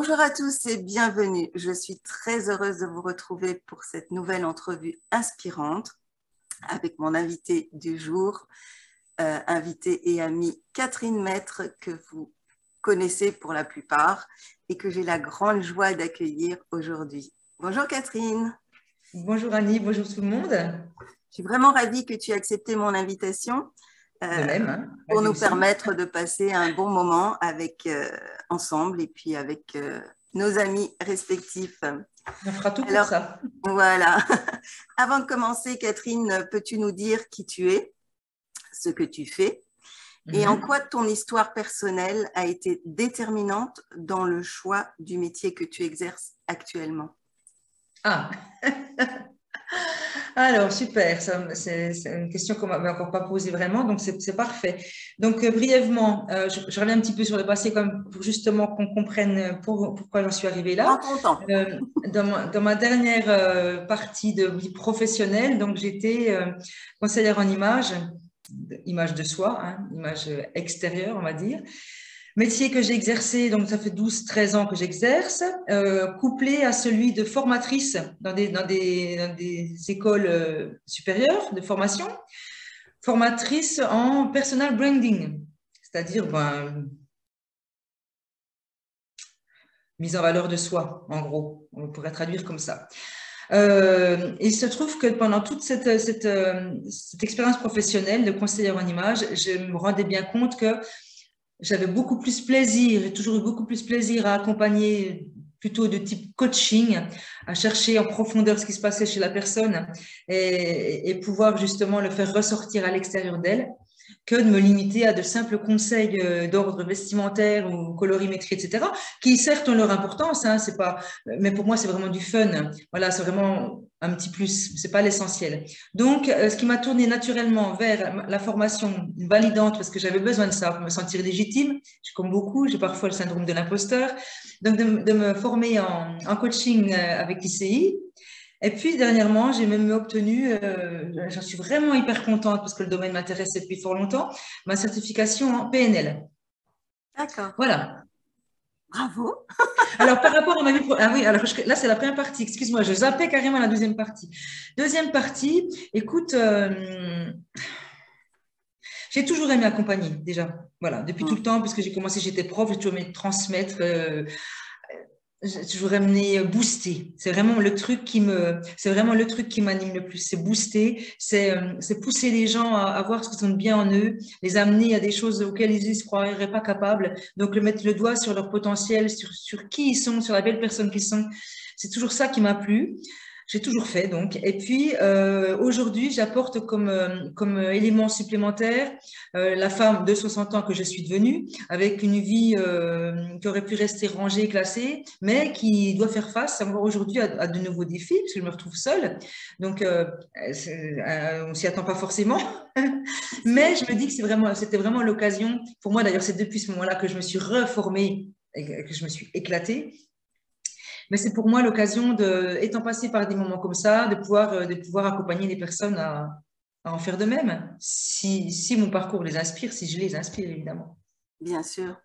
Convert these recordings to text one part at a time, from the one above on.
Bonjour à tous et bienvenue. Je suis très heureuse de vous retrouver pour cette nouvelle entrevue inspirante avec mon invitée du jour, invitée et amie Catherine Maître, que vous connaissez pour la plupart et que j'ai la grande joie d'accueillir aujourd'hui. Bonjour Catherine. Bonjour Annie, bonjour tout le monde. Je suis vraiment ravie que tu aies accepté mon invitation. De même, hein, pour nous aussi. permettre de passer un bon moment ensemble et puis avec nos amis respectifs. On fera tout pour ça. Voilà. Avant de commencer, Catherine, peux-tu nous dire qui tu es, ce que tu fais et en quoi ton histoire personnelle a été déterminante dans le choix du métier que tu exerces actuellement? Ah, alors super, c'est une question qu'on ne m'avait encore pas posée vraiment, donc c'est parfait. Donc brièvement, je reviens un petit peu sur le passé comme pour justement qu'on comprenne pourquoi j'en suis arrivée là. Prends ton temps. Dans ma dernière partie de vie professionnelle, donc j'étais conseillère en image de soi, hein, image extérieure, on va dire. Métier que j'ai exercé, donc ça fait 12-13 ans que j'exerce, couplé à celui de formatrice dans des écoles supérieures de formation, formatrice en personal branding, c'est-à-dire mise en valeur de soi, en gros, on pourrait traduire comme ça. Il se trouve que pendant toute cette expérience professionnelle de conseillère en image, je me rendais bien compte que j'avais beaucoup plus plaisir, j'ai toujours eu beaucoup plus plaisir à accompagner plutôt de type coaching, à chercher en profondeur ce qui se passait chez la personne et pouvoir justement le faire ressortir à l'extérieur d'elle, que de me limiter à de simples conseils d'ordre vestimentaire ou colorimétrie, etc., qui certes ont leur importance, hein, c'est pas, mais pour moi c'est vraiment du fun. Voilà, c'est vraiment un petit plus, c'est pas l'essentiel. Donc, ce qui m'a tourné naturellement vers la formation validante, parce que j'avais besoin de ça pour me sentir légitime, comme beaucoup, j'ai parfois le syndrome de l'imposteur, donc de me former en coaching avec ICI. Et puis, dernièrement, j'ai même obtenu, j'en suis vraiment hyper contente parce que le domaine m'intéresse depuis fort longtemps, ma certification en PNL. D'accord. Voilà. Bravo. Alors, par rapport à ma vie... Ah oui, alors là, c'est la première partie. Excuse-moi, je zappais carrément la deuxième partie. Deuxième partie, écoute, j'ai toujours aimé accompagner, déjà. Voilà, depuis tout le temps, puisque j'ai commencé, j'étais prof, j'ai toujours aimé transmettre... j'ai toujours aimé booster. C'est vraiment le truc qui m'anime le plus. C'est booster, c'est pousser les gens à voir ce qu'ils ont de bien en eux, les amener à des choses auxquelles ils ne se croiraient pas capables. Donc, mettre le doigt sur leur potentiel, sur qui ils sont, sur la belle personne qu'ils sont. C'est toujours ça qui m'a plu. J'ai toujours fait, donc. Et puis, aujourd'hui, j'apporte comme élément supplémentaire la femme de 60 ans que je suis devenue, avec une vie qui aurait pu rester rangée, classée, mais qui doit faire face encore aujourd'hui à de nouveaux défis, parce que je me retrouve seule. Donc, on s'y attend pas forcément. Mais je me dis que c'était vraiment l'occasion. Pour moi, d'ailleurs, c'est depuis ce moment-là que je me suis reformée et que je me suis éclatée. Mais c'est pour moi l'occasion, étant passée par des moments comme ça, de pouvoir accompagner les personnes à en faire de même, si mon parcours les inspire, si je les inspire, évidemment. Bien sûr.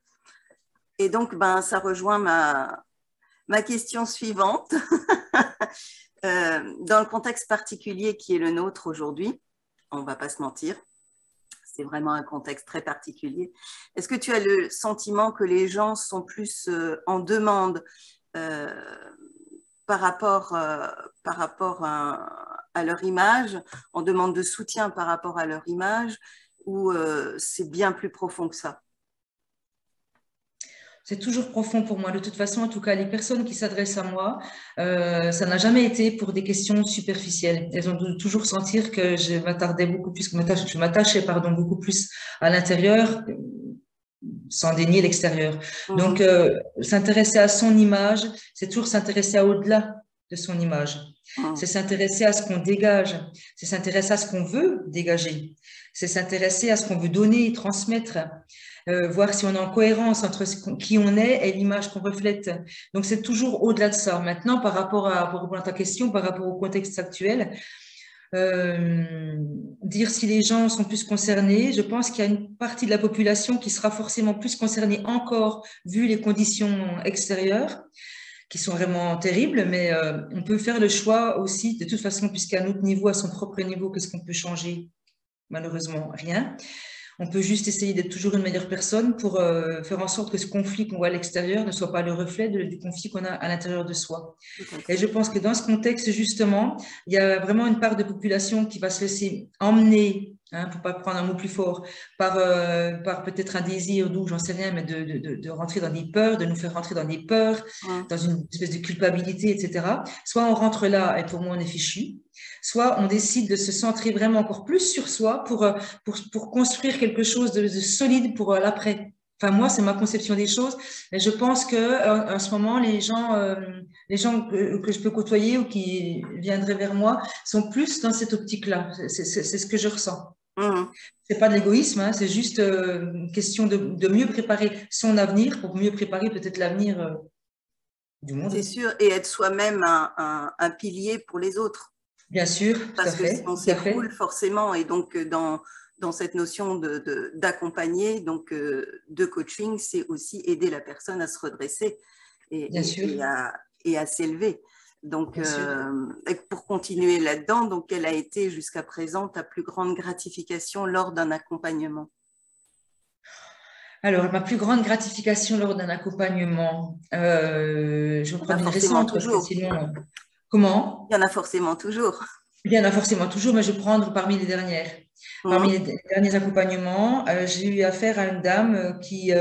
Et donc, ça rejoint ma question suivante. Dans le contexte particulier qui est le nôtre aujourd'hui, on ne va pas se mentir, c'est vraiment un contexte très particulier. Est-ce que tu as le sentiment que les gens sont plus en demande par rapport à leur image, en demande de soutien par rapport à leur image, ou c'est bien plus profond que ça? C'est toujours profond pour moi. De toute façon, en tout cas, les personnes qui s'adressent à moi, ça n'a jamais été pour des questions superficielles. Elles ont dû toujours sentir que je m'attardais beaucoup plus, je m'attachais, beaucoup plus à l'intérieur, sans dénier l'extérieur. Donc, s'intéresser à son image, c'est toujours s'intéresser à au-delà de son image. C'est s'intéresser à ce qu'on dégage, c'est s'intéresser à ce qu'on veut dégager, c'est s'intéresser à ce qu'on veut donner et transmettre, voir si on est en cohérence entre qui on est et l'image qu'on reflète. Donc, c'est toujours au-delà de ça. Maintenant, pour répondre à ta question, par rapport au contexte actuel, dire si les gens sont plus concernés. Je pense qu'il y a une partie de la population qui sera forcément plus concernée encore vu les conditions extérieures qui sont vraiment terribles, mais on peut faire le choix aussi, de toute façon, puisqu'à notre niveau, à son propre niveau, qu'est-ce qu'on peut changer? Malheureusement, rien. On peut juste essayer d'être toujours une meilleure personne pour faire en sorte que ce conflit qu'on voit à l'extérieur ne soit pas le reflet du conflit qu'on a à l'intérieur de soi. Et je pense que dans ce contexte, justement, il y a vraiment une part de population qui va se laisser emmener, hein, pour pas prendre un mot plus fort, par peut-être un désir d'où, j'en sais rien, mais de rentrer dans des peurs, de nous faire rentrer dans des peurs, dans une espèce de culpabilité, etc. Soit on rentre là et pour moi on est fichu, soit on décide de se centrer vraiment encore plus sur soi pour construire quelque chose de solide pour l'après. Enfin, moi, c'est ma conception des choses, mais je pense que en ce moment, les gens que je peux côtoyer ou qui viendraient vers moi sont plus dans cette optique-là. C'est ce que je ressens. C'est pas de l'égoïsme, hein, c'est juste une question de mieux préparer son avenir pour mieux préparer peut-être l'avenir du monde. C'est sûr, et être soi-même un pilier pour les autres. Bien sûr, tout parce à fait. Parce que on s'écroule forcément, et donc dans cette notion d'accompagner, donc de coaching, c'est aussi aider la personne à se redresser et à s'élever. Donc, pour continuer là-dedans, donc quelle a été jusqu'à présent ta plus grande gratification lors d'un accompagnement? Alors, ma plus grande gratification lors d'un accompagnement, je vais prendre une récente, parce que sinon, comment? Il y en a forcément toujours. Il y en a forcément toujours, mais je vais prendre parmi les dernières. Parmi les derniers accompagnements, j'ai eu affaire à une dame qui,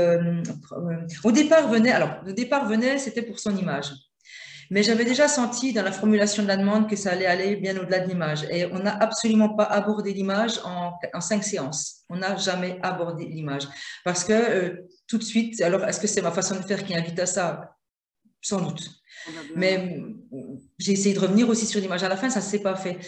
au départ venait, c'était pour son image. Mais j'avais déjà senti dans la formulation de la demande que ça allait aller bien au-delà de l'image. Et on n'a absolument pas abordé l'image en 5 séances. On n'a jamais abordé l'image. Parce que tout de suite, alors est-ce que c'est ma façon de faire qui invite à ça? Sans doute. Mais j'ai essayé de revenir aussi sur l'image. À la fin, ça ne s'est pas fait.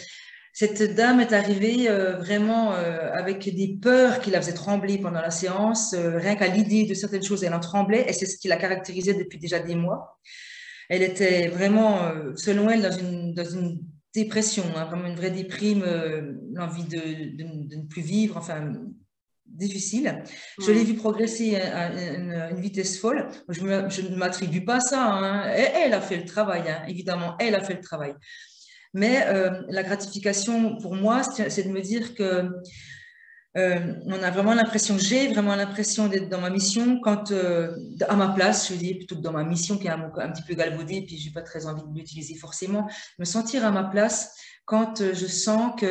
Cette dame est arrivée vraiment avec des peurs qui la faisaient trembler pendant la séance. Rien qu'à l'idée de certaines choses, elle en tremblait. Et c'est ce qui la caractérisait depuis déjà des mois. Elle était vraiment, selon elle, dans une dépression, hein, vraiment une vraie déprime, l'envie de ne plus vivre, enfin, difficile. Je l'ai vu progresser à une vitesse folle. Je ne m'attribue pas ça, hein. Elle a fait le travail, hein, évidemment, elle a fait le travail. Mais la gratification, pour moi, c'est de me dire que on a vraiment l'impression, j'ai vraiment l'impression d'être dans ma mission quand, à ma place, je dis plutôt que dans ma mission qui est un petit peu galvaudé, puis j'ai pas très envie de l'utiliser forcément, me sentir à ma place quand je sens que,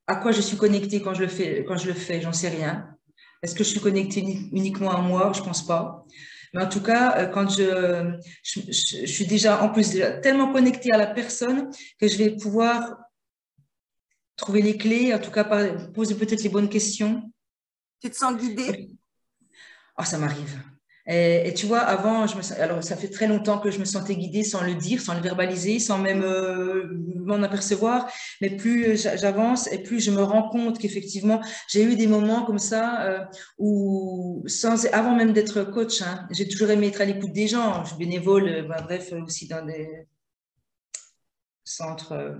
à quoi je suis connectée quand je le fais, j'en sais rien. Est-ce que je suis connectée uniquement à moi? Je pense pas. Mais en tout cas, quand je suis déjà, en plus, déjà tellement connectée à la personne que je vais pouvoir trouver les clés, en tout cas poser peut-être les bonnes questions. Tu te sens guidée? Ah, ça m'arrive. Et tu vois, avant, alors ça fait très longtemps que je me sentais guidée sans le dire, sans le verbaliser, sans même m'en apercevoir. Mais plus j'avance et plus je me rends compte qu'effectivement, j'ai eu des moments comme ça où, avant même d'être coach, hein, j'ai toujours aimé être à l'écoute des gens. Je suis bénévole, bref, aussi dans des centres.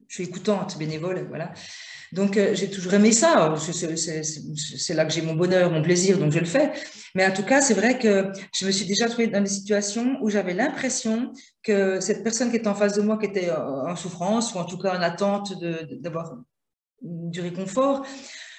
Je suis écoutante, bénévole, voilà. Donc, j'ai toujours aimé ça. C'est là que j'ai mon bonheur, mon plaisir, donc je le fais. Mais en tout cas, c'est vrai que je me suis déjà trouvée dans des situations où j'avais l'impression que cette personne qui était en face de moi, qui était en souffrance, ou en tout cas en attente d'avoir du réconfort,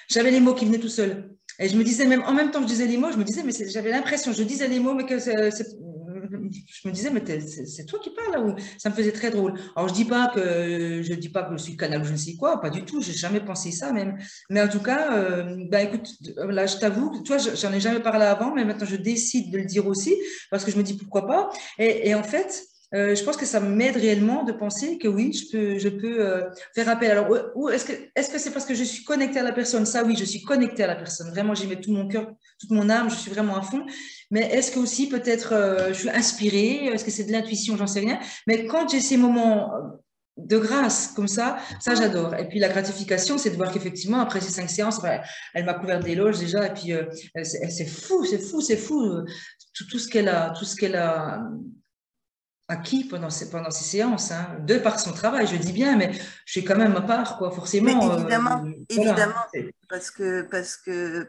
j'avais les mots qui venaient tout seuls. Et je me disais, même en même temps que je disais les mots, je me disais, mais j'avais l'impression, je disais les mots, mais que je me disais, mais c'est toi qui parles là, ou ça me faisait très drôle. Alors, je dis pas que je suis canal ou je ne sais quoi, pas du tout, j'ai jamais pensé ça même. Mais en tout cas, écoute, là, je t'avoue, tu vois, j'en ai jamais parlé avant, mais maintenant je décide de le dire aussi, parce que je me dis pourquoi pas. Et en fait, je pense que ça m'aide réellement de penser que oui, je peux faire appel. Alors, est-ce que c'est parce que je suis connectée à la personne? Ça, oui, je suis connectée à la personne. Vraiment, j'y mets tout mon cœur, toute mon âme, je suis vraiment à fond. Mais est-ce que aussi, peut-être, je suis inspirée? Est-ce que c'est de l'intuition? J'en sais rien. Mais quand j'ai ces moments de grâce comme ça j'adore. Et puis la gratification, c'est de voir qu'effectivement, après ces 5 séances, elle m'a couvert d'éloges déjà. Et puis, c'est fou. Tout ce qu'elle a acquis pendant ces séances, hein, de par son travail, je dis bien, mais je suis quand même à part, quoi, Mais forcément. évidemment, Voilà. évidemment, parce que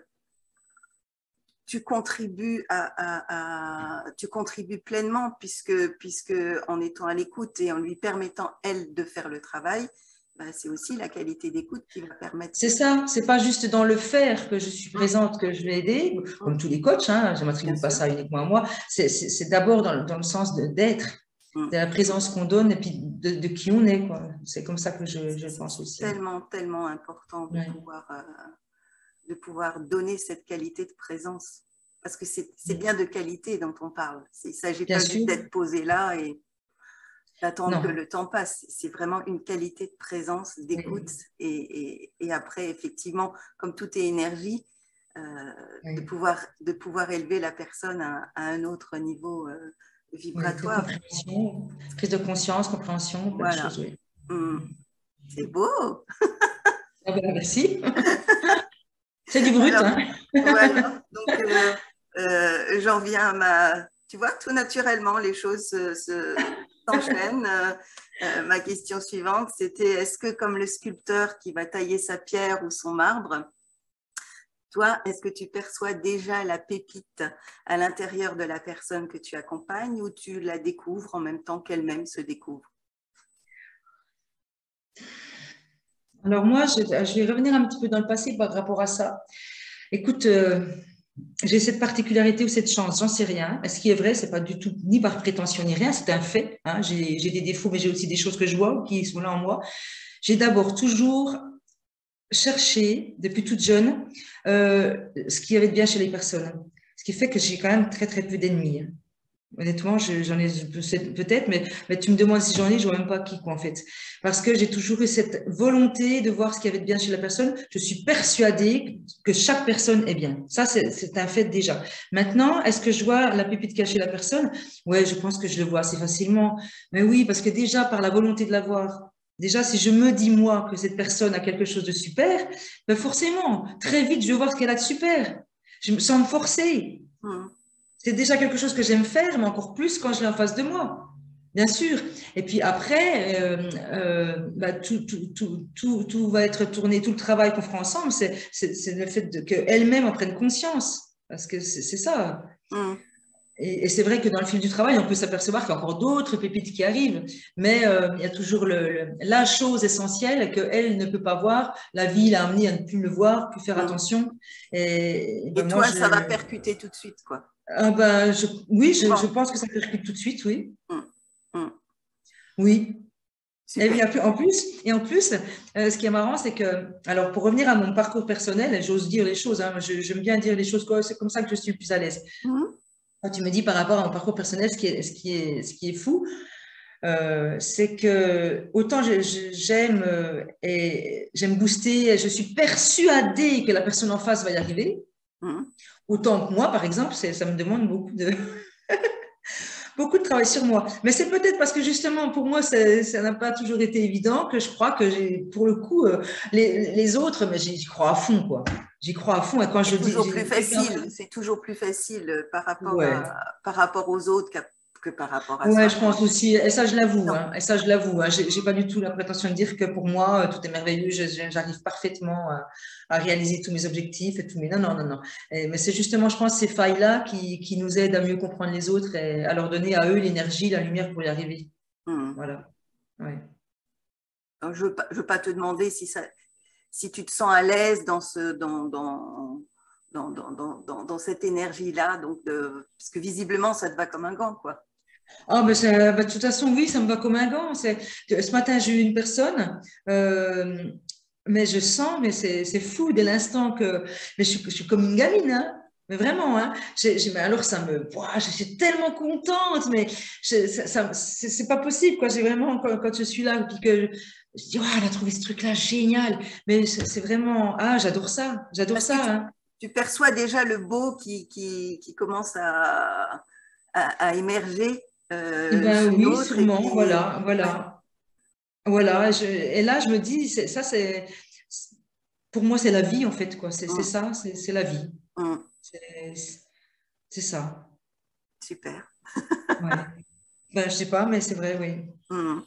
tu contribues tu contribues pleinement puisque en étant à l'écoute et en lui permettant, elle, de faire le travail, bah, c'est aussi la qualité d'écoute qui va permettre. C'est ça, c'est pas juste dans le faire que je suis présente, que je vais aider, comme tous les coachs, hein, je ne Bien m'attribue pas sûr. ça uniquement à moi, c'est d'abord dans le sens d'être, de la présence qu'on donne et puis de qui on est, quoi. C'est comme ça que je pense C'est aussi. tellement, tellement important Ouais. de pouvoir donner cette qualité de présence. Parce que c'est bien de qualité dont on parle. Il ne s'agit Bien pas juste sûr, d'être posé là et d'attendre que non. le temps passe. C'est vraiment une qualité de présence, d'écoute. Oui. Et après, effectivement, comme tout est énergie, Oui. de pouvoir élever la personne à un autre niveau Oui, de vibratoire. compréhension, prise de conscience, compréhension, plein de Voilà. choses, oui. C'est beau. Ah ben, merci. C'est du brut, Alors, hein? voilà. Donc, j'en viens à Tu vois, tout naturellement, les choses s'enchaînent. Ma question suivante, c'était est-ce que, comme le sculpteur qui va tailler sa pierre ou son marbre, toi, est-ce que tu perçois déjà la pépite à l'intérieur de la personne que tu accompagnes ou tu la découvres en même temps qu'elle-même se découvre? Alors moi, je vais revenir un petit peu dans le passé par rapport à ça. Écoute, j'ai cette particularité ou cette chance, j'en sais rien. Ce qui est vrai, c'est pas du tout ni par prétention ni rien, c'est un fait, hein. J'ai des défauts, mais j'ai aussi des choses que je vois qui sont là en moi. J'ai d'abord toujours cherché, depuis toute jeune, ce qu'il y avait de bien chez les personnes. Ce qui fait que j'ai quand même très, très peu d'ennemis, hein. Honnêtement, j'en ai peut-être, mais tu me demandes si j'en ai, je ne vois même pas qui, quoi, en fait. Parce que j'ai toujours eu cette volonté de voir ce qu'il y avait de bien chez la personne. Je suis persuadée que chaque personne est bien. Ça, c'est un fait déjà. Maintenant, est-ce que je vois la pépite cachée la personne? Ouais, je pense que je le vois assez facilement. Mais oui, parce que déjà, par la volonté de la voir, déjà, si je me dis, moi, que cette personne a quelque chose de super, ben forcément, très vite, je vais voir ce qu'elle a de super. Je me sens me forcer. C'est déjà quelque chose que j'aime faire, mais encore plus quand je l'ai en face de moi, bien sûr. Et puis après, bah, tout va être tourné, tout le travail qu'on fera ensemble, c'est le fait qu'elle-même en prenne conscience, parce que c'est ça. Et c'est vrai que dans le fil du travail, on peut s'apercevoir qu'il y a encore d'autres pépites qui arrivent, mais il y a toujours la chose essentielle qu'elle ne peut pas voir. La vie l'a amené à ne plus le voir, plus faire attention. Et ben Et moi, toi, ça va percuter tout de suite, quoi. ah ben, oui, je Bon. pense que ça percute tout de suite, oui. Hum, hum. Oui. Et Super. puis, en plus, ce qui est marrant, c'est que, alors pour revenir à mon parcours personnel, j'ose dire les choses, hein, j'aime bien dire les choses, c'est comme ça que je suis le plus à l'aise. Quand tu me dis par rapport à mon parcours personnel, ce qui est fou, c'est que autant j'aime et j'aime booster, je suis persuadée que la personne en face va y arriver, autant que moi, par exemple, ça me demande beaucoup de travail sur moi. Mais c'est peut-être parce que justement, pour moi, ça n'a pas toujours été évident que je crois que pour le coup, les autres, mais j'y crois à fond, quoi. J'y crois à fond. Et quand je dis, j'ai quelqu'un. C'est toujours plus facile Ouais. par rapport aux autres que par rapport à Ouais, soi. je pense aussi, et ça je l'avoue, Non. hein, et ça je l'avoue, hein, j'ai pas du tout la prétention de dire que pour moi tout est merveilleux, j'arrive parfaitement à réaliser tous mes objectifs et tous mes... Non, non, non, non. Mais c'est justement, je pense, ces failles-là qui nous aident à mieux comprendre les autres et à leur donner à eux l'énergie, la lumière pour y arriver. Voilà. Ouais. Donc, je veux pas te demander si tu te sens à l'aise dans cette énergie-là, parce que visiblement, ça te va comme un gant, quoi. Ah, de toute façon, oui, ça me va comme un gant. Ce matin, j'ai eu une personne, mais je sens, mais c'est fou dès l'instant que. Mais je suis comme une gamine, hein. Mais vraiment, hein. Mais alors, ouah, je suis tellement contente, mais c'est pas possible, quoi. J'ai vraiment, quand je suis là, puis que je dis, oh, elle a trouvé ce truc-là génial. Mais c'est vraiment, ah, j'adore Parce que ça, hein. tu perçois déjà le beau qui commence à émerger Eh ben chez oui, l'autre. Et sûrement, puis, voilà, ouais. voilà. Voilà, et là, je me dis, pour moi, c'est la vie, en fait, quoi. C'est Hum, ça, c'est la vie. hum, C'est c'est ça. super. Ouais. Ben, je sais pas, mais c'est vrai, oui. Hmm.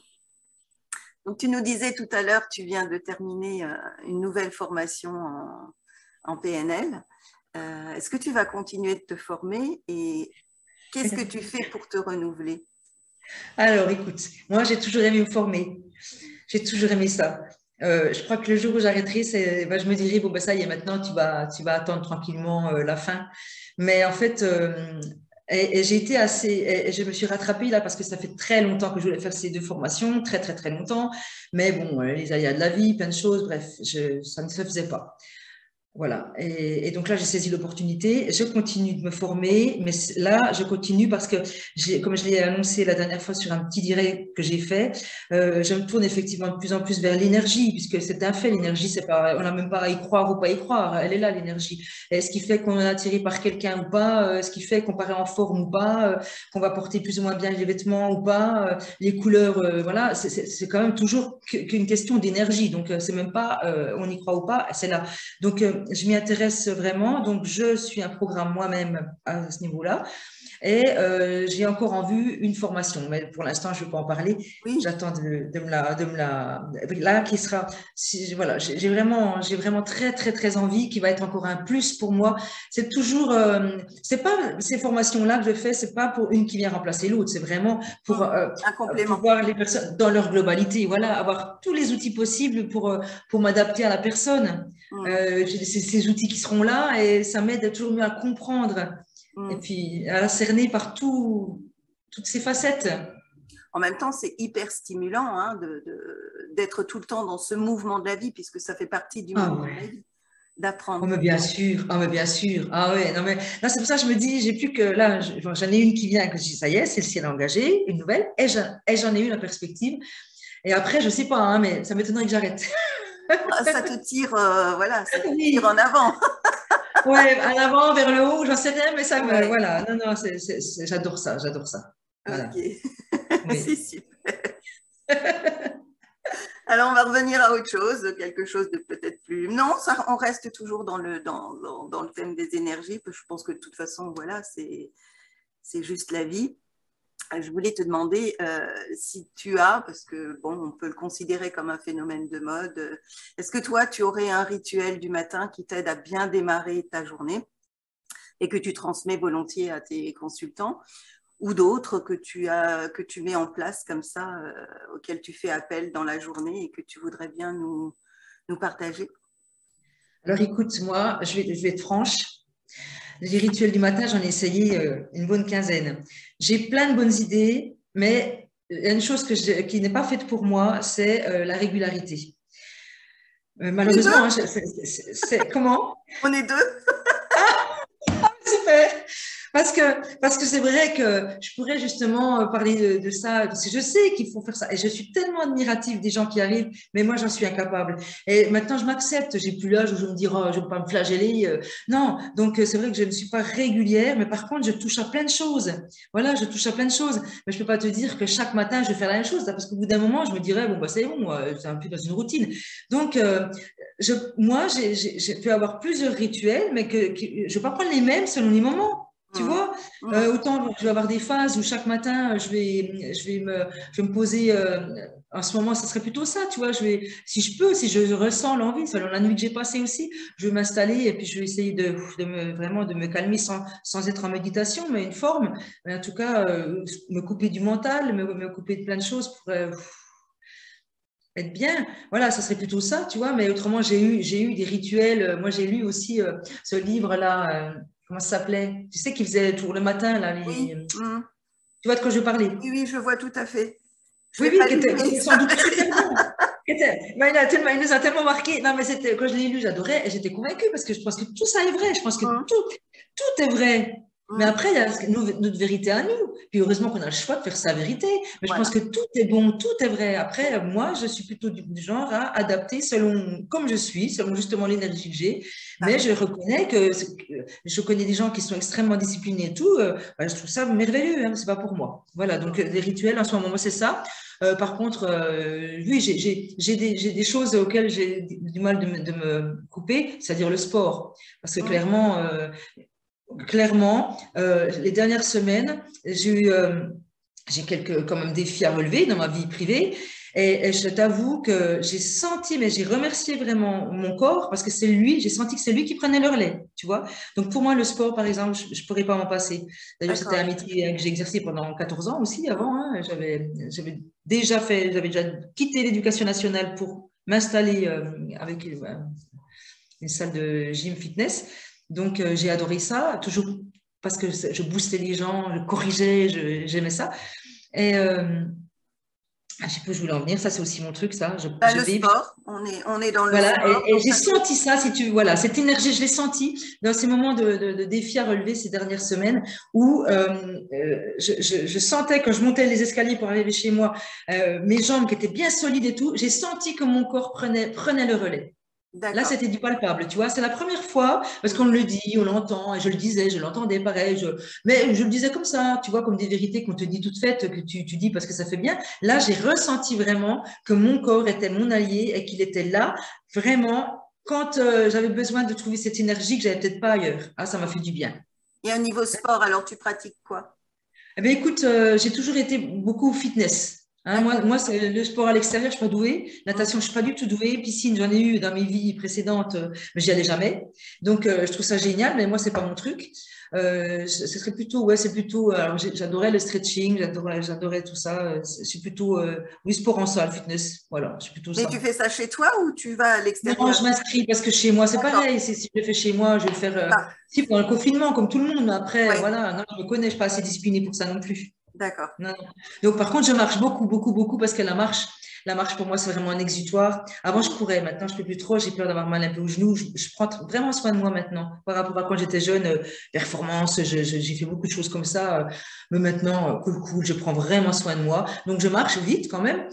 Donc, tu nous disais tout à l'heure, tu viens de terminer une nouvelle formation en PNL. Est-ce que tu vas continuer de te former et qu'est-ce que tu fais pour te renouveler? Alors, écoute, moi, j'ai toujours aimé me former. J'ai toujours aimé ça. Je crois que le jour où j'arrêterai, je me dirai, bon, ben, ça y est, maintenant, tu vas attendre tranquillement la fin. Mais en fait, et j'ai été assez, et je me suis rattrapée là parce que ça fait très longtemps que je voulais faire ces deux formations, très, très, très longtemps. Mais bon, les aléas de la vie, plein de choses, bref, ça ne se faisait pas. Voilà. Et donc là, j'ai saisi l'opportunité. Je continue de me former, mais là, je continue parce que, comme je l'ai annoncé la dernière fois sur un petit direct que j'ai fait, je me tourne effectivement de plus en plus vers l'énergie, puisque c'est un fait, l'énergie, c'est pas, on n'a même pas à y croire ou pas y croire. Elle est là, l'énergie. Et ce qui fait qu'on est attiré par quelqu'un ou pas, ce qui fait qu'on paraît en forme ou pas, qu'on va porter plus ou moins bien les vêtements ou pas, les couleurs, voilà, c'est quand même toujours qu'une question d'énergie. Donc, c'est même pas, on y croit ou pas, c'est là. Donc, je m'y intéresse vraiment. Donc, je suis un programme moi-même à ce niveau-là. Et j'ai encore en vue une formation, mais pour l'instant, je ne vais pas en parler. Oui, J'attends là, qui sera, voilà, j'ai vraiment très, très, très envie, qui va être encore un plus pour moi. C'est toujours, c'est pas ces formations-là que je fais, c'est pas pour une qui vient remplacer l'autre, c'est vraiment un pour complément. voir les personnes dans leur globalité, voilà, avoir tous les outils possibles pour m'adapter à la personne. Mm, J'ai ces outils qui seront là et ça m'aide toujours mieux à comprendre et mm. puis à la cerner par toutes ces facettes. En même temps, c'est hyper stimulant hein, d'être tout le temps dans ce mouvement de la vie, puisque ça fait partie du Ah mouvement de la ouais. vie, Oh, d'apprendre. mais bien sûr, ah, mais bien sûr. Ah ouais, non, mais là, c'est pour ça que je me dis, j'ai plus que là, j'en ai une qui vient, que je dis, ça y est, celle-ci, elle est engagée, une nouvelle, et j'en ai une en perspective. Et après, je sais pas, hein, mais ça m'étonnerait que j'arrête. Ah, ça te tire, voilà, ça te tire en Oui, avant. ouais, à l'avant, vers le haut, j'en sais rien, mais ça me, Ouais, voilà, non, non, j'adore ça, j'adore ça. ok, Voilà, c'est oui. super. Alors, on va revenir à autre chose, quelque chose de peut-être plus. Non, ça, on reste toujours dans le thème des énergies, parce que je pense que de toute façon, voilà, c'est juste la vie. Je voulais te demander si tu as, parce que bon, on peut le considérer comme un phénomène de mode, est-ce que toi, tu aurais un rituel du matin qui t'aide à bien démarrer ta journée et que tu transmets volontiers à tes consultants, ou d'autres que tu mets en place comme ça, auxquels tu fais appel dans la journée et que tu voudrais bien nous partager? Alors écoute, moi, je vais être franche. Les rituels du matin, j'en ai essayé une bonne quinzaine. J'ai plein de bonnes idées, mais il y a une chose qui n'est pas faite pour moi, c'est la régularité. On est Malheureusement, deux? hein, comment? On est deux? Super. Parce que c'est vrai que je pourrais justement parler de ça, parce que je sais qu'il faut faire ça. Et je suis tellement admirative des gens qui arrivent, mais moi, j'en suis incapable. Et maintenant, je m'accepte. J'ai plus l'âge où je me dis, oh, je ne vais pas me flageller. Non, donc c'est vrai que je ne suis pas régulière, mais par contre, je touche à plein de choses. Voilà, je touche à plein de choses. Mais je ne peux pas te dire que chaque matin, je vais faire la même chose, parce qu'au bout d'un moment, je me dirais, bon, bah, c'est bon, c'est un peu dans une routine. Donc, moi, j'ai pu avoir plusieurs rituels, mais je ne vais pas prendre les mêmes selon les moments. Tu Mmh. vois, Mmh. autant je vais avoir des phases où chaque matin, je vais me poser. En ce moment, ce serait plutôt ça, tu vois. Si je peux, si je ressens l'envie, selon la nuit que j'ai passée aussi, je vais m'installer et puis je vais essayer vraiment de me calmer sans être en méditation, mais une forme. Mais en tout cas, me couper du mental, me couper de plein de choses pour être bien. Voilà, ça serait plutôt ça, tu vois. Mais autrement, j'ai eu des rituels. Moi, j'ai lu aussi ce livre-là. Comment ça s'appelait? Tu sais, qui faisait toujours le matin, là. Oui. Mmh. Tu vois de quoi je parlais? Oui, oui, je vois tout à fait. Je Oui, l'ai oui, pas lu, qui mais était sans doute super bon. Mais il nous a tellement marqué. Non, mais quand je l'ai lu, j'adorais et j'étais convaincue parce que je pense que tout ça est vrai. Je pense que Mmh. tout est vrai. Mais Mmh. après, il y a notre vérité à nous. Puis heureusement qu'on a le choix de faire sa vérité. Mais je pense Voilà. que tout est bon, tout est vrai. Après, moi, je suis plutôt du genre à adapter selon comme je suis, selon justement l'énergie que j'ai. Mais je Parfait. reconnais que je connais des gens qui sont extrêmement disciplinés et tout. Bah, je trouve ça merveilleux, hein, mais c'est pas pour moi. Voilà, donc les rituels en ce moment, moi, c'est ça. Par contre, oui, j'ai des choses auxquelles j'ai du mal de me couper, c'est-à-dire le sport. Parce que Mmh. clairement, les dernières semaines, j'ai eu j'ai quelques quand même défis à relever dans ma vie privée. Et je t'avoue que j'ai senti, mais j'ai remercié vraiment mon corps parce que c'est lui, j'ai senti que c'est lui qui prenait le relais, tu vois. Donc pour moi, le sport, par exemple, je pourrais pas m'en passer. D'ailleurs, c'était un D'accord. métier que j'ai exercé pendant 14 ans aussi avant. Hein. J'avais déjà quitté l'éducation nationale pour m'installer avec une salle de gym fitness. Donc j'ai adoré ça, toujours parce que je boostais les gens, je corrigeais, j'aimais ça. Et je sais pas où je voulais en venir, ça c'est aussi mon truc, ça. Je Le véhicule. sport, on est dans le Voilà, sport. et Donc j'ai ça, senti ça, si tu voilà, cette énergie, je l'ai senti dans ces moments de défis à relever ces dernières semaines où je sentais quand je montais les escaliers pour arriver chez moi, mes jambes qui étaient bien solides et tout, j'ai senti que mon corps prenait le relais. Là, d'accord. c'était du palpable, tu vois. C'est la première fois, parce qu'on le dit, on l'entend, et je le disais, je l'entendais pareil, mais je le disais comme ça, tu vois, comme des vérités qu'on te dit toutes faites, que tu dis parce que ça fait bien. Là, j'ai ressenti vraiment que mon corps était mon allié et qu'il était là, vraiment, quand j'avais besoin de trouver cette énergie que j'avais peut-être pas ailleurs. Ah, ça m'a fait du bien. Et au niveau sport, alors tu pratiques quoi? Eh bien, écoute, j'ai toujours été beaucoup fitness. Hein, D'accord. moi c'est le sport à l'extérieur, je suis pas douée. Mhm. Natation, je suis pas du tout douée. Piscine, j'en ai eu dans mes vies précédentes, mais j'y allais jamais. Donc, je trouve ça génial, mais moi, c'est pas mon truc. Ce serait plutôt, ouais, c'est plutôt. Alors, j'adorais le stretching, j'adorais tout ça. Je suis plutôt, oui, sport en salle, fitness. Voilà, je suis plutôt Mais tu ça. fais ça chez toi ou tu vas à Non, l'extérieur? je m'inscris parce que chez moi, c'est D'accord. pareil. Si je le fais chez moi, je vais le faire. Ah, Si, pendant le confinement, comme tout le monde. Mais après, ouais, voilà, non, je me connais, je suis pas assez disciplinée pour ça non plus. d'accord. Non, non. Donc, par contre, je marche beaucoup, beaucoup, beaucoup parce que la marche pour moi, c'est vraiment un exutoire. Avant, je Mhm. courais. Maintenant, je ne fais plus trop. J'ai peur d'avoir mal un peu au genou. Je prends vraiment soin de moi maintenant. Par rapport à quand j'étais jeune, performance, j'ai fait beaucoup de choses comme ça. Mais maintenant, cool, cool, je prends vraiment soin de moi. Donc, je marche vite quand même.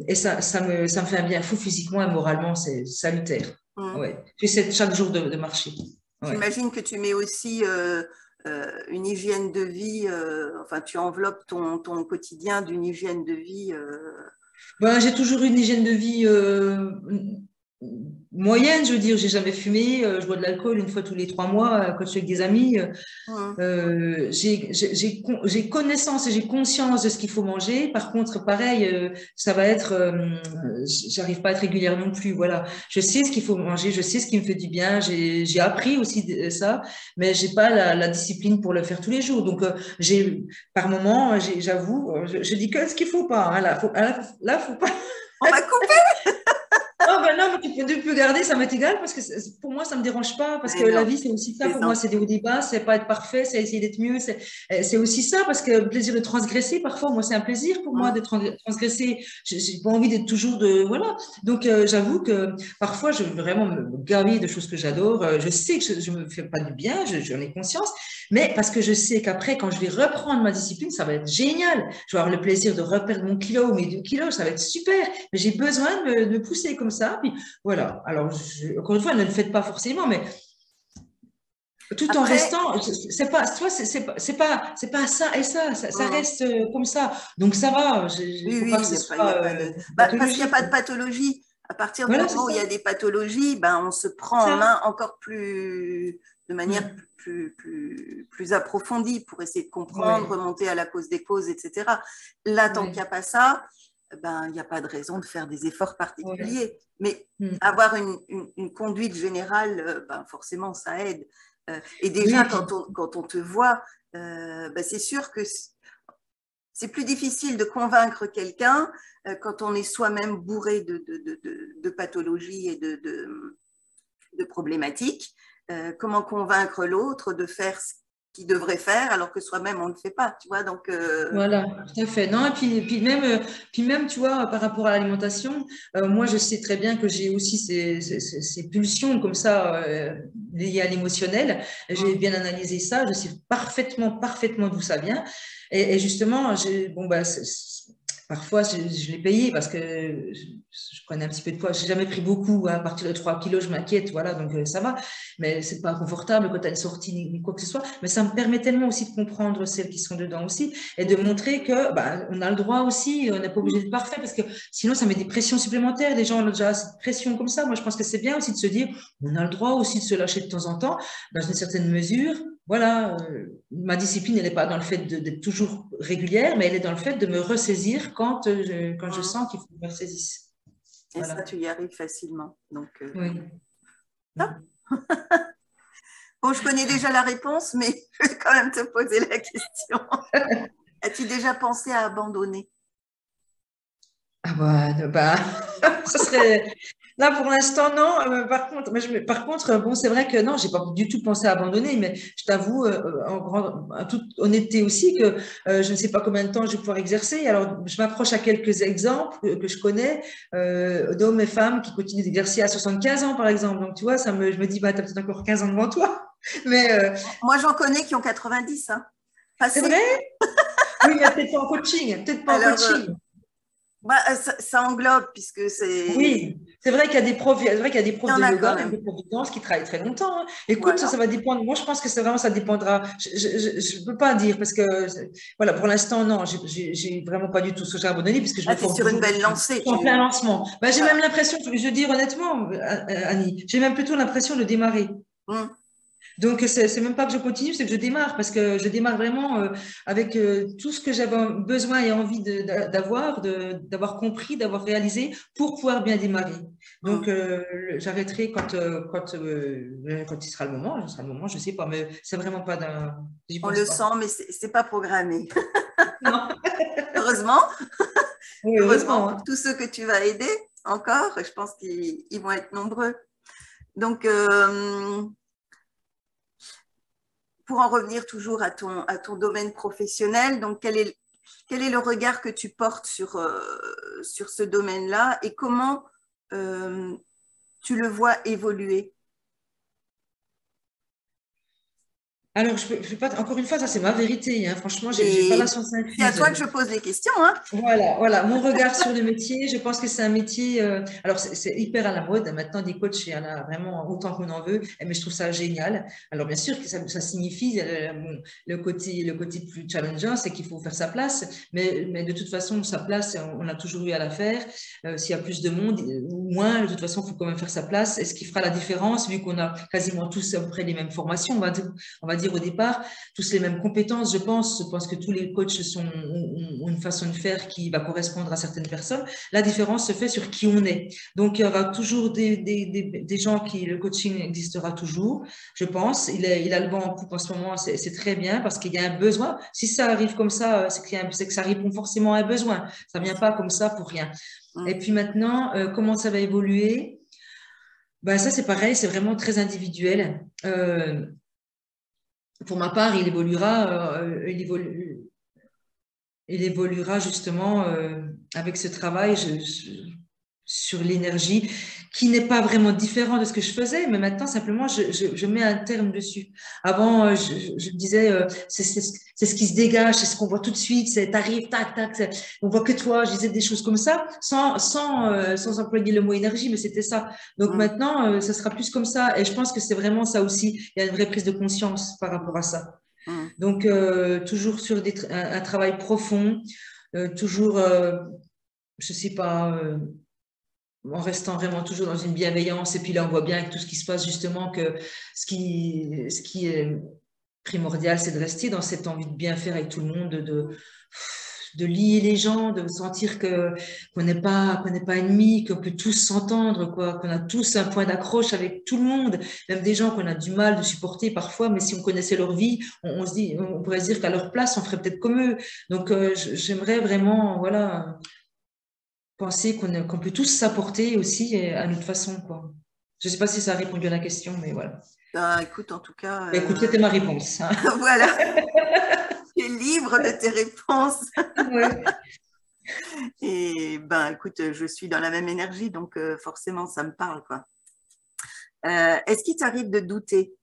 Et ça me fait un bien fou physiquement et moralement. C'est salutaire. Mhm. Ouais. J'essaie chaque jour de marcher. Ouais. J'imagine que tu mets aussi une hygiène de vie, enfin tu enveloppes ton quotidien d'une hygiène de vie. Ben, j'ai toujours une hygiène de vie moyenne, je veux dire. J'ai jamais fumé. Je bois de l'alcool une fois tous les 3 mois quand je suis avec des amis. Mhm. J'ai connaissance et j'ai conscience de ce qu'il faut manger. Par contre, pareil, ça va être, j'arrive pas à être régulière non plus. Voilà, je sais ce qu'il faut manger, je sais ce qui me fait du bien. J'ai appris aussi ça, mais j'ai pas la discipline pour le faire tous les jours. Donc, par moment, j'avoue, je dis que ce qu'il faut pas. Hein, là, faut pas. On va couper? Ah ben non, mais tu peux garder, ça m'est égal parce que pour moi, ça me dérange pas parce Mais que la non, vie, c'est aussi je ça. Pour moi, plaisante. c'est des hauts des bas, c'est pas être parfait, c'est essayer d'être mieux. C'est aussi ça parce que le plaisir de transgresser, parfois, moi, c'est un plaisir pour moi Mhm. de transgresser. J'ai pas envie d'être toujours voilà. Donc, j'avoue que parfois, je veux vraiment me gaver de choses que j'adore. Je sais que je me fais pas du bien, j'en ai conscience, mais parce que je sais qu'après, quand je vais reprendre ma discipline, ça va être génial. Je vais avoir le plaisir de reperdre mon kilo ou mes 2 kilos, ça va être super. Mais j'ai besoin de me pousser comme ça. Puis, voilà. Alors, encore une fois, ne le faites pas forcément, mais tout en Après, restant, c'est pas, toi, c'est pas ça et ça mhm. reste comme ça. Donc ça va. Il Oui, faut pas oui, que ce il y a soit pas de. Parce qu'il n'y a pathologique. pas de pathologie. À partir du Voilà, c'est moment où il y ça. a des pathologies, ben, on se prend en Ça. main encore plus, de manière Hmm. plus approfondie pour essayer de comprendre, Ouais. remonter à la cause des causes, etc. Là, tant qu'il n'y a Ouais. pas ça, ben, il n'y a pas de raison de faire des efforts Ouais. particuliers. Mais Hmm. avoir une conduite générale, ben, forcément, ça aide. Et Oui, déjà, et puis quand on te voit, ben, c'est sûr que c'est plus difficile de convaincre quelqu'un quand on est soi-même bourré de pathologies et de problématiques. Comment convaincre l'autre de faire ce qu'il devrait faire alors que soi-même on ne le fait pas, tu vois, donc voilà, tout à fait. Non, et puis même, tu vois, par rapport à l'alimentation, moi, je sais très bien que j'ai aussi ces pulsions comme ça liées à l'émotionnel. J'ai bien analysé ça, je sais parfaitement, parfaitement d'où ça vient. Et justement, bon, bah, Parfois, je l'ai payé parce que je prenais un petit peu de poids. Je n'ai jamais pris beaucoup. À partir de 3 kilos, je m'inquiète. Voilà, donc ça va. Mais ce n'est pas confortable quand tu as une sortie ni quoi que ce soit. Mais ça me permet tellement aussi de comprendre celles qui sont dedans aussi et de montrer que on a le droit aussi. On n'est pas obligé d'être parfait parce que sinon, ça met des pressions supplémentaires. Les gens ont déjà cette pression comme ça. Moi, je pense que c'est bien aussi de se dire on a le droit aussi de se lâcher de temps en temps dans une certaine mesure. Voilà, ma discipline, elle n'est pas dans le fait d'être toujours régulière, mais elle est dans le fait de me ressaisir quand je sens qu'il faut que je me ressaisisse. Et voilà. Ça, tu y arrives facilement. Donc, oui. Top. Bon, je connais déjà la réponse, mais je vais quand même te poser la question. As-tu déjà pensé à abandonner? Ah ça serait... Là, pour l'instant, non. Par contre, bon, c'est vrai que non, j'ai pas du tout pensé à abandonner, mais je t'avoue, en toute honnêteté aussi, que je ne sais pas combien de temps je vais pouvoir exercer. Alors, je m'accroche à quelques exemples que je connais d'hommes et femmes qui continuent d'exercer à 75 ans, par exemple. Donc, tu vois, je me dis, tu as peut-être encore 15 ans devant toi. Mais, moi, j'en connais qui ont 90. Hein. C'est vrai? Oui, mais peut-être pas en coaching. Peut-être pas en coaching. Ça englobe puisque c'est. Oui, c'est vrai qu'il y a des profs, de yoga, même des profs de danse qui travaillent très longtemps. Hein. Écoute, voilà. ça va dépendre. Moi, je pense que ça dépendra. Je ne peux pas dire parce que, voilà, pour l'instant, non, j'ai vraiment pas du tout ce que j'ai abandonné puisque je me forme sur une belle lancée. En plein lancement. J'ai même l'impression, je veux dire honnêtement, Annie, j'ai même plutôt l'impression de démarrer. Donc, c'est même pas que je continue, c'est que je démarre parce que je démarre vraiment avec tout ce que j'avais besoin et envie d'avoir compris, d'avoir réalisé pour pouvoir bien démarrer. Donc, j'arrêterai quand il sera le moment, je sais pas, mais c'est vraiment pas d'un. On le sent, mais c'est pas programmé. Non. Heureusement. Oui, heureusement. Pour tous ceux que tu vas aider encore, je pense qu'ils vont être nombreux. Donc, pour en revenir toujours à ton domaine professionnel, donc quel est le regard que tu portes sur ce domaine-là et comment tu le vois évoluer? Alors, je pas, encore une fois, ça c'est ma vérité. Hein. Franchement, je n'ai pas la science infuse. C'est à toi que je pose les questions. Hein. Voilà. Mon regard sur le métier, je pense que c'est un métier. Alors, c'est hyper à la mode. Maintenant, des coachs, il y en a vraiment autant qu'on en veut. Mais je trouve ça génial. Alors, bien sûr que ça signifie le côté plus challengeant, c'est qu'il faut faire sa place. Mais de toute façon, sa place, on a toujours eu à la faire. S'il y a plus de monde ou moins, de toute façon, il faut quand même faire sa place. Et ce qui fera la différence, vu qu'on a quasiment tous à peu près les mêmes formations, on va dire au départ, tous les mêmes compétences, je pense. Je pense que tous les coachs ont une façon de faire qui va correspondre à certaines personnes. La différence se fait sur qui on est. Donc, il y aura toujours des gens qui, le coaching existera toujours, je pense. Il a le vent en poupe en ce moment, c'est très bien parce qu'il y a un besoin. Si ça arrive comme ça, c'est que ça répond forcément à un besoin. Ça ne vient pas comme ça pour rien. Et puis maintenant, comment ça va évoluer? Ça, c'est pareil, c'est vraiment très individuel. Pour ma part, il évoluera justement avec ce travail sur l'énergie qui n'est pas vraiment différent de ce que je faisais, mais maintenant simplement je mets un terme dessus. Avant, je disais c'est ce qui se dégage, c'est ce qu'on voit tout de suite, c'est t'arrives, tac, tac, on voit que toi. Je disais des choses comme ça sans employer le mot énergie, mais c'était ça. Donc maintenant, ça sera plus comme ça, et je pense que c'est vraiment ça aussi. Il y a une vraie prise de conscience par rapport à ça. Donc, toujours sur un travail profond, toujours, je sais pas, en restant vraiment toujours dans une bienveillance. Et puis là, on voit bien avec tout ce qui se passe, justement, que ce qui est primordial, c'est de rester dans cette envie de bien faire avec tout le monde, de lier les gens, de sentir qu'on n'est pas ennemis, qu'on peut tous s'entendre, qu'on a tous un point d'accroche avec tout le monde, même des gens qu'on a du mal de supporter parfois, mais si on connaissait leur vie, on pourrait se dire qu'à leur place, on ferait peut-être comme eux. Donc, j'aimerais vraiment, voilà, penser qu'on peut tous s'apporter aussi à notre façon, quoi. Je ne sais pas si ça a répondu à la question, mais voilà. Écoute, en tout cas… Écoute, c'était ma réponse. Hein. Voilà. Tu es libre de tes réponses. Ouais. Et écoute, je suis dans la même énergie, donc forcément, ça me parle, quoi. Est-ce qu'il t'arrive de douter?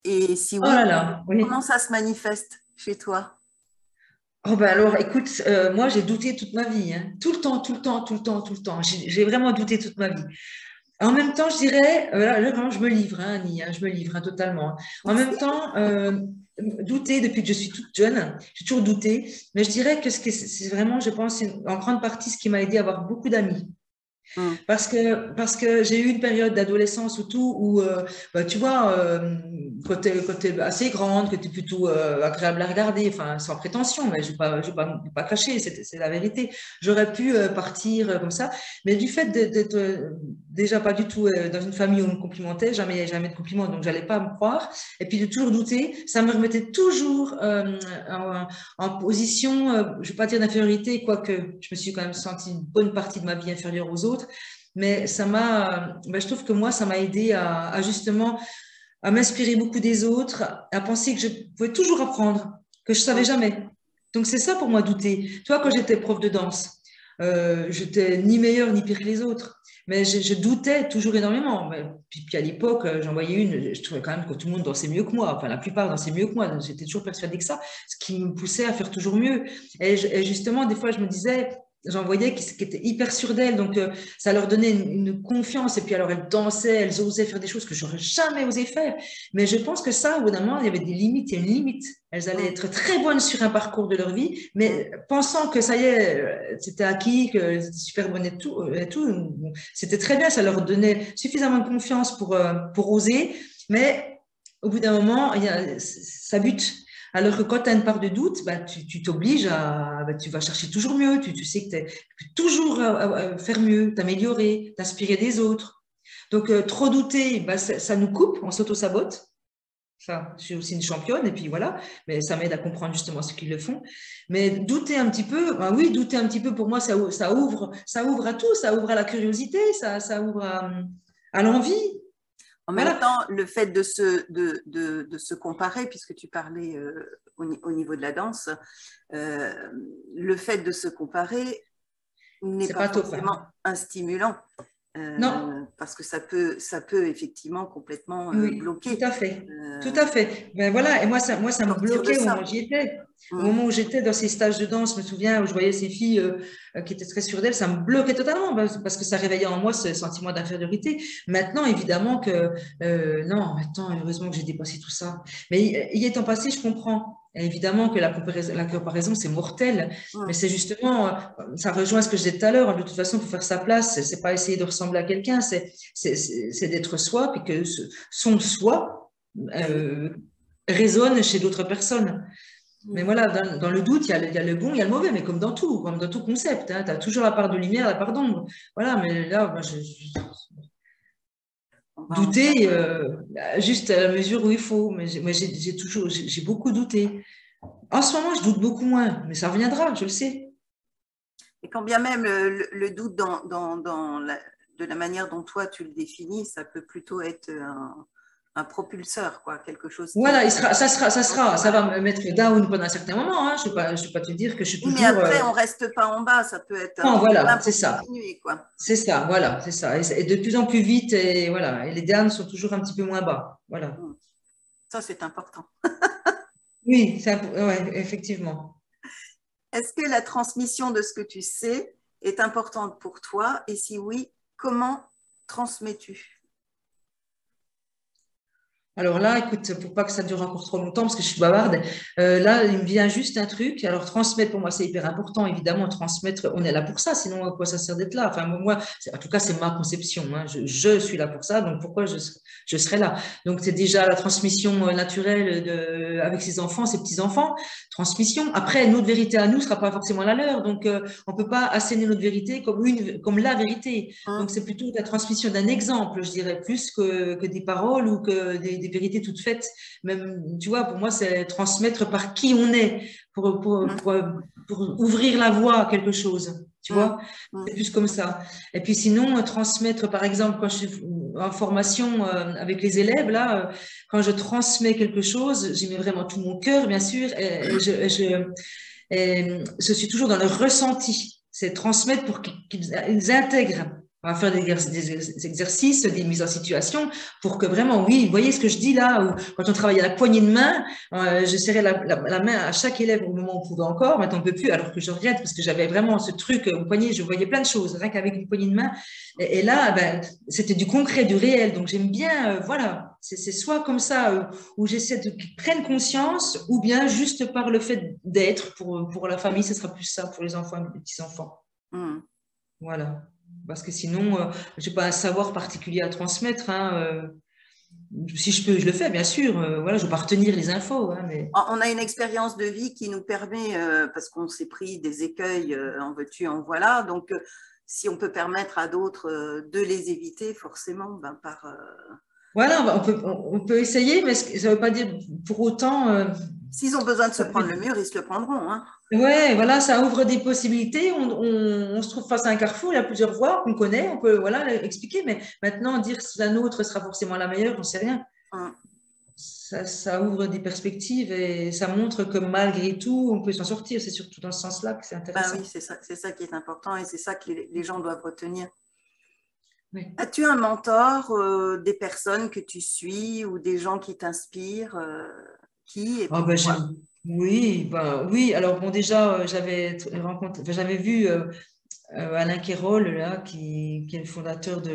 Et si oui, Oui. comment ça se manifeste chez toi? Oh ben alors, écoute, moi j'ai douté toute ma vie, hein. Tout le temps, tout le temps, tout le temps, tout le temps. J'ai vraiment douté toute ma vie. En même temps, je dirais, là, vraiment, je me livre, hein, Annie, hein, je me livre hein, totalement, hein. En même temps, douter depuis que je suis toute jeune, j'ai toujours douté, mais je dirais que c'est vraiment, je pense, en grande partie ce qui m'a aidé à avoir beaucoup d'amis. Mm. Parce que j'ai eu une période d'adolescence ou tout, où, bah, tu vois, quand t'es assez grande, que tu es plutôt agréable à regarder, enfin, sans prétention, mais je vais pas cacher, c'est la vérité. J'aurais pu partir comme ça, mais du fait d'être déjà pas du tout dans une famille où on me complimentait, jamais, jamais de compliments, donc j'allais pas me croire, et puis de toujours douter, ça me remettait toujours en position, je ne vais pas dire d'infériorité, quoique je me suis quand même sentie une bonne partie de ma vie inférieure aux autres, mais je trouve que moi, ça m'a aidé à justement à m'inspirer beaucoup des autres, à penser que je pouvais toujours apprendre, que je ne savais Mm. jamais. Donc c'est ça pour moi douter. Tu vois, quand j'étais prof de danse, j'étais ni meilleure ni pire que les autres. Mais je doutais toujours énormément. Puis à l'époque, j'en voyais une, je trouvais quand même que tout le monde dansait mieux que moi. Enfin, la plupart dansaient mieux que moi. Donc, j'étais toujours persuadée que ça, ce qui me poussait à faire toujours mieux. Et justement, des fois, je me disais, j'en voyais qui étaient hyper sûres d'elles. Donc, ça leur donnait une confiance. Et puis, alors, elles dansaient, elles osaient faire des choses que j'aurais jamais osé faire. Mais je pense que ça, au bout d'un moment, il y avait des limites. Il y a une limite. Elles allaient Mm. être très bonnes sur un parcours de leur vie, mais pensant que ça y est, c'était acquis, que c'était super bonne et tout, c'était très bien, ça leur donnait suffisamment de confiance pour oser, mais au bout d'un moment, ça bute. Alors que quand tu as une part de doute, bah, tu t'obliges tu vas chercher toujours mieux, tu sais que tu peux toujours faire mieux, t'améliorer, t'inspirer des autres. Donc, trop douter, bah, ça nous coupe, on s'auto-sabote. Ça, je suis aussi une championne, et puis voilà, mais ça m'aide à comprendre justement ce qu'ils le font. Mais douter un petit peu, ben oui, douter un petit peu, pour moi, ça ouvre à tout, ça ouvre à la curiosité, ça ouvre à l'envie. En même Voilà, temps, le fait de se comparer, puisque tu parlais au niveau de la danse, euh, le fait de se comparer n'est c'est pas pas top, forcément hein. un stimulant, Non, parce que ça peut effectivement complètement oui, tout bloquer à fait. Tout euh, à fait. Ben voilà, et moi, ça me sortir de bloquait au moment où ça. j'y étais. Au Mm. moment où j'étais dans ces stages de danse, je me souviens, où je voyais ces filles qui étaient très sûres d'elles, ça me bloquait totalement parce que ça réveillait en moi ce sentiment d'infériorité. Maintenant, évidemment que, non, maintenant, heureusement que j'ai dépassé tout ça. Mais y étant passé, je comprends. Et évidemment que la comparaison, c'est mortel, mais Mm. c'est justement, ça rejoint ce que je disais tout à l'heure. De toute façon, pour faire sa place, c'est pas essayer de ressembler à quelqu'un, c'est d'être soi, puis que son soi Ben oui. euh, résonne chez d'autres personnes. Mais Mm. voilà, dans le doute, il y a le bon, il y a le mauvais, mais comme dans tout concept, hein, tu as toujours la part de lumière, la part d'ombre. Voilà, mais là, moi, On va en faire. douter juste à la mesure où il faut, mais j'ai beaucoup douté. En ce moment, je doute beaucoup moins, mais ça reviendra, je le sais. Et quand bien même le doute de la manière dont toi tu le définis, ça peut plutôt être un propulseur, quoi, quelque chose qui Voilà, va. ça va me mettre down pendant un certain moment, hein. Je vais pas te dire que je suis Oui, mais toujours. après, on reste pas en bas, ça peut être un Non, tremplin voilà, c'est pour ça. continuer, quoi. C'est ça, voilà, c'est ça. Et de plus en plus vite, et voilà. Et les derniers sont toujours un petit peu moins bas. Voilà. Mm. Ça, c'est important. Oui, ouais, effectivement. Est-ce que la transmission de ce que tu sais est importante pour toi? Et si oui, comment transmets-tu? Alors là, écoute, pour pas que ça dure encore trop longtemps, parce que je suis bavarde, là, il me vient juste un truc. Alors, transmettre, pour moi, c'est hyper important, évidemment, transmettre, on est là pour ça, sinon, à quoi ça sert d'être là? Enfin, moi, en tout cas, c'est ma conception, hein. Je suis là pour ça, donc pourquoi je serais là? Donc, c'est déjà la transmission naturelle avec ses enfants, ses petits-enfants, transmission. Après, notre vérité à nous sera pas forcément la leur, donc on peut pas asséner notre vérité comme la vérité. Donc, Mm. c'est plutôt la transmission d'un exemple, je dirais, plus que des paroles ou que des vérités toutes faites. Même, tu vois, pour moi, c'est transmettre par qui on est Mm. pour ouvrir la voie à quelque chose. Tu Mm. vois, c'est Mm. plus comme ça. Et puis sinon, transmettre, par exemple, quand je suis en formation avec les élèves, là, quand je transmets quelque chose, j'y mets vraiment tout mon cœur, bien sûr, et je suis toujours dans le ressenti. C'est transmettre pour qu'ils intègrent On va faire des exercices, des mises en situation pour que vraiment, oui, vous voyez ce que je dis là, où quand on travaille à la poignée de main, je serrais la main à chaque élève au moment où on pouvait encore, maintenant on ne peut plus, alors que je regrette parce que j'avais vraiment ce truc au poignet, je voyais plein de choses, rien qu'avec une poignée de main. Et là, ben, c'était du concret, du réel. Donc j'aime bien, voilà, c'est soit comme ça, où j'essaie qu'ils prennent conscience, ou bien juste par le fait d'être pour la famille, ce sera plus ça pour les enfants et les petits-enfants. Voilà. Parce que sinon, je n'ai pas un savoir particulier à transmettre. Hein, si je peux, je le fais, bien sûr. Voilà, je ne vais pas retenir les infos. Hein, mais... On a une expérience de vie qui nous permet, parce qu'on s'est pris des écueils, en veux-tu, en voilà. Donc, si on peut permettre à d'autres de les éviter, forcément, ben, par... Voilà, on peut essayer, mais ça ne veut pas dire pour autant... S'ils ont besoin de se prendre le mur, ils se le prendront. Hein. Ouais, voilà, ça ouvre des possibilités. On se trouve face à un carrefour, il y a plusieurs voies qu'on connaît, on peut voilà, expliquer, mais maintenant, dire que la nôtre sera forcément la meilleure, on ne sait rien. Ça ouvre des perspectives et ça montre que malgré tout, on peut s'en sortir. C'est surtout dans ce sens-là que c'est intéressant. Ben oui, c'est ça qui est important et c'est ça que les gens doivent retenir. Oui. As-tu un mentor, des personnes que tu suis ou des gens qui t'inspirent qui et pourquoi? Oui, oui. Alors bon, déjà, j'avais vu Alain Quérol, là, qui est le fondateur de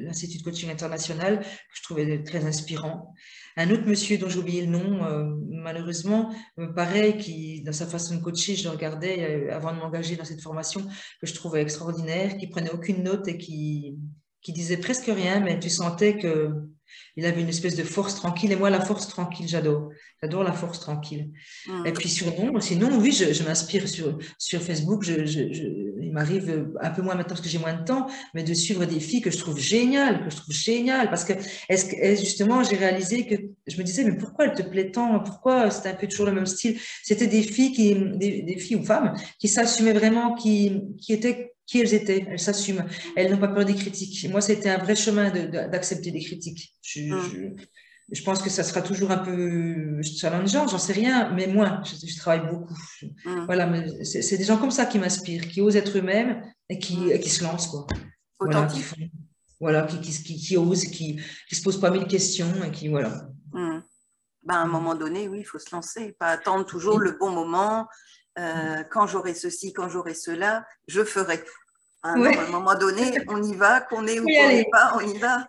l'Institut de coaching international, que je trouvais très inspirant. Un autre monsieur dont j'ai oublié le nom, malheureusement, pareil, qui, dans sa façon de coacher, je le regardais avant de m'engager dans cette formation, que je trouvais extraordinaire, qui prenait aucune note et qui disait presque rien, mais tu sentais qu'il avait une espèce de force tranquille. Et moi, la force tranquille, j'adore. J'adore la force tranquille. Et puis sinon, oui, je m'inspire sur Facebook. Il m'arrive un peu moins maintenant parce que j'ai moins de temps, mais de suivre des filles que je trouve géniales, parce que justement, j'ai réalisé que je me disais, mais pourquoi elle te plaît tant? Pourquoi c'était un peu toujours le même style? C'était des filles des filles ou femmes qui s'assumaient vraiment, qui étaient qui elles étaient, elles s'assument, elles n'ont pas peur des critiques. Moi, c'était un vrai chemin d'accepter des critiques. Je pense que ça sera toujours un peu challengeant, j'en sais rien, mais moi, je travaille beaucoup. Voilà, mais c'est des gens comme ça qui m'inspirent, qui osent être eux-mêmes et qui se lancent, quoi. Authentique. Voilà, qui osent, qui se posent pas mille questions et qui, voilà. Ben, à un moment donné, oui, il faut se lancer, pas attendre toujours le bon moment. Quand j'aurai ceci, quand j'aurai cela, je ferai. Non, à un moment donné, on y va, qu'on ait ou qu'on n'ait pas, on y va.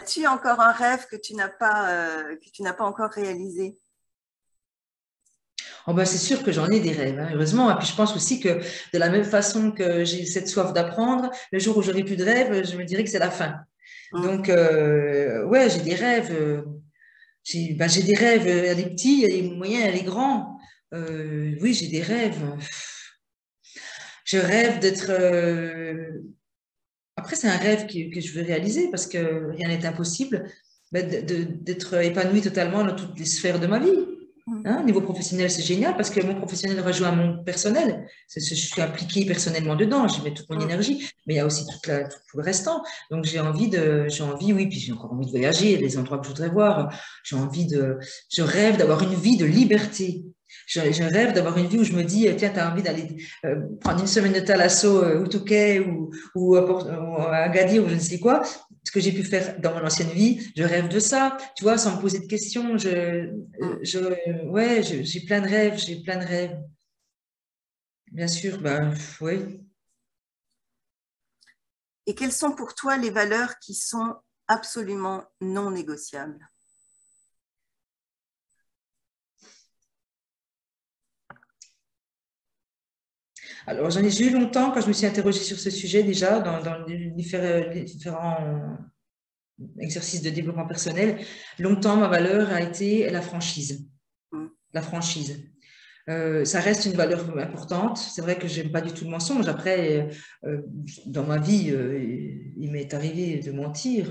As-tu encore un rêve que tu n'as pas encore réalisé? Oh ben, c'est sûr que j'en ai des rêves, hein, heureusement. Et puis je pense aussi que de la même façon que j'ai cette soif d'apprendre, le jour où j'aurai plus de rêves, je me dirais que c'est la fin. Donc, ouais, j'ai des rêves. J'ai des rêves, il y a des petits, il y a des moyens, il y a des grands. Oui, j'ai des rêves. Je rêve d'être... Après, c'est un rêve que je veux réaliser parce que rien n'est impossible, d'être épanouie totalement dans toutes les sphères de ma vie. Hein, niveau professionnel, c'est génial parce que mon professionnel rejoint mon personnel. Je suis impliquée personnellement dedans, j'y mets toute mon énergie, mais il y a aussi tout le restant. Donc j'ai envie, oui, puis j'ai encore envie de voyager, les endroits que je voudrais voir. Je rêve d'avoir une vie de liberté. Je rêve d'avoir une vie où je me dis, tiens, tu as envie d'aller prendre une semaine de Thalasso au Touquet ou à Agadir ou je ne sais quoi, ce que j'ai pu faire dans mon ancienne vie, je rêve de ça, tu vois, sans me poser de questions. Ouais, j'ai plein de rêves, Bien sûr, oui. Et quelles sont pour toi les valeurs qui sont absolument non négociables? Alors, j'ai eu longtemps, quand je me suis interrogée sur ce sujet déjà, dans les différents exercices de développement personnel, longtemps, ma valeur a été la franchise. La franchise. Ça reste une valeur importante. C'est vrai que je n'aime pas du tout le mensonge. Après, dans ma vie, il m'est arrivé de mentir,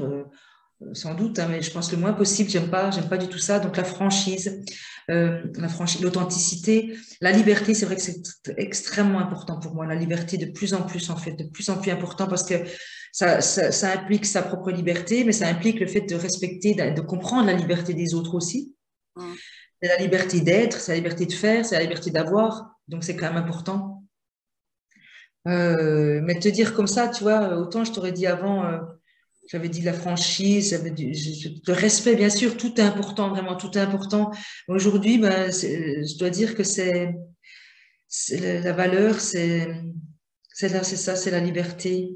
sans doute, hein, mais je pense le moins possible. J'aime pas du tout ça. Donc la franchise, l'authenticité, la liberté, c'est vrai que c'est extrêmement important pour moi. La liberté de plus en plus, en fait, de plus en plus important parce que ça implique sa propre liberté, mais ça implique le fait de respecter, de comprendre la liberté des autres aussi. C'est la liberté d'être, c'est la liberté de faire, c'est la liberté d'avoir. Donc c'est quand même important. Mais te dire comme ça, tu vois, autant je t'aurais dit avant, j'avais dit la franchise, le respect, bien sûr, tout est important, vraiment, tout est important. Aujourd'hui, ben, je dois dire que la valeur, c'est ça, c'est la liberté.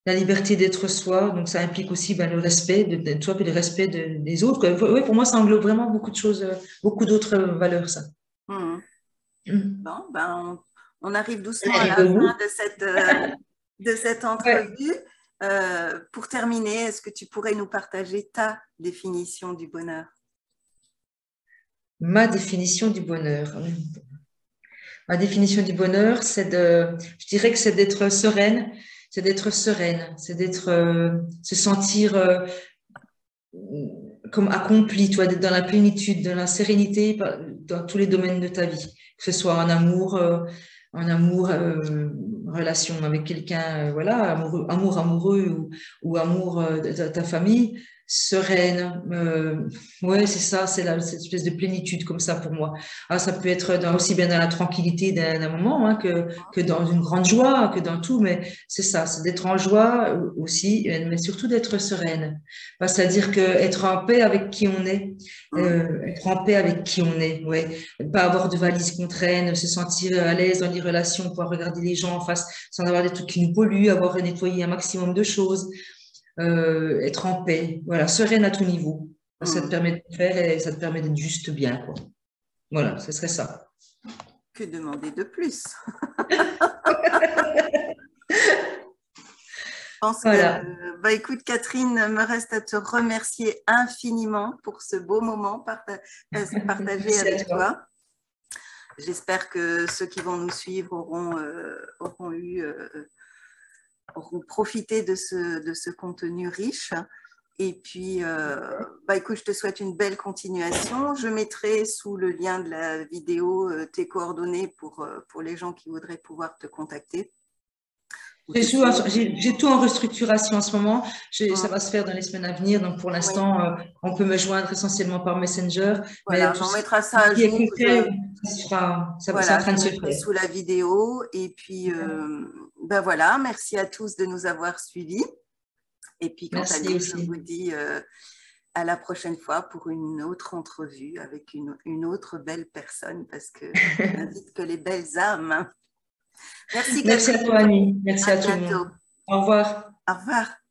La liberté d'être soi, donc ça implique aussi ben, le respect de toi et le respect des autres, quoi. Oui, pour moi, ça englobe vraiment beaucoup de choses, beaucoup d'autres valeurs, ça. Mhm. Mm. Bon, ben, on arrive On doucement à arrive la au fin bout. de cette Ouais. entrevue. Pour terminer, est-ce que tu pourrais nous partager ta définition du bonheur? Ma définition du bonheur. Ma définition du bonheur, je dirais que c'est d'être sereine, c'est d'être, se sentir comme accompli, toi, d'être dans la plénitude, dans la sérénité, dans tous les domaines de ta vie, que ce soit en amour, relation avec quelqu'un, voilà, amoureux ou amour de ta famille, sereine. Ouais, c'est ça, cette espèce de plénitude comme ça pour moi. Ah, ça peut être aussi bien dans la tranquillité d'un moment hein, que dans une grande joie, que dans tout, mais c'est ça, c'est d'être en joie aussi, mais surtout d'être sereine. Bah, c'est-à-dire que être en paix avec qui on est, Mhm. être en paix avec qui on est, ouais. Pas avoir de valises qu'on traîne, se sentir à l'aise dans les relations, pouvoir regarder les gens en face sans avoir des trucs qui nous polluent, avoir nettoyé un maximum de choses, être en paix, voilà, sereine à tout niveau. Ça te Mhm. permet de faire et ça te permet d'être juste bien, quoi. Voilà, ce serait ça. Que demander de plus? Je pense Voilà. que, bah, écoute, Catherine, me reste à te remercier infiniment pour ce beau moment partagé Merci à avec toi. toi. J'espère que ceux qui vont nous suivre auront profité de ce contenu riche. Et puis, bah, écoute, je te souhaite une belle continuation. Je mettrai sous le lien de la vidéo tes coordonnées pour les gens qui voudraient pouvoir te contacter. J'ai tout en restructuration en ce moment. Ça Hum. va se faire dans les semaines à venir. Donc, pour Oui, l'instant, on peut me joindre essentiellement par Messenger. Mais voilà, on mettra ça tout ce à qui est jour. concret, c'est en Voilà, train je de se mettrai faire. sous la vidéo. Et puis, ben voilà, merci à tous de nous avoir suivis. Et puis, quant à Merci nous, je aussi. vous dis à la prochaine fois pour une autre entrevue avec une autre belle personne parce que on n'invite que les belles âmes. Merci Merci à Catherine, toi, Annie. Merci à à tout le monde. bientôt. Au revoir. Au revoir.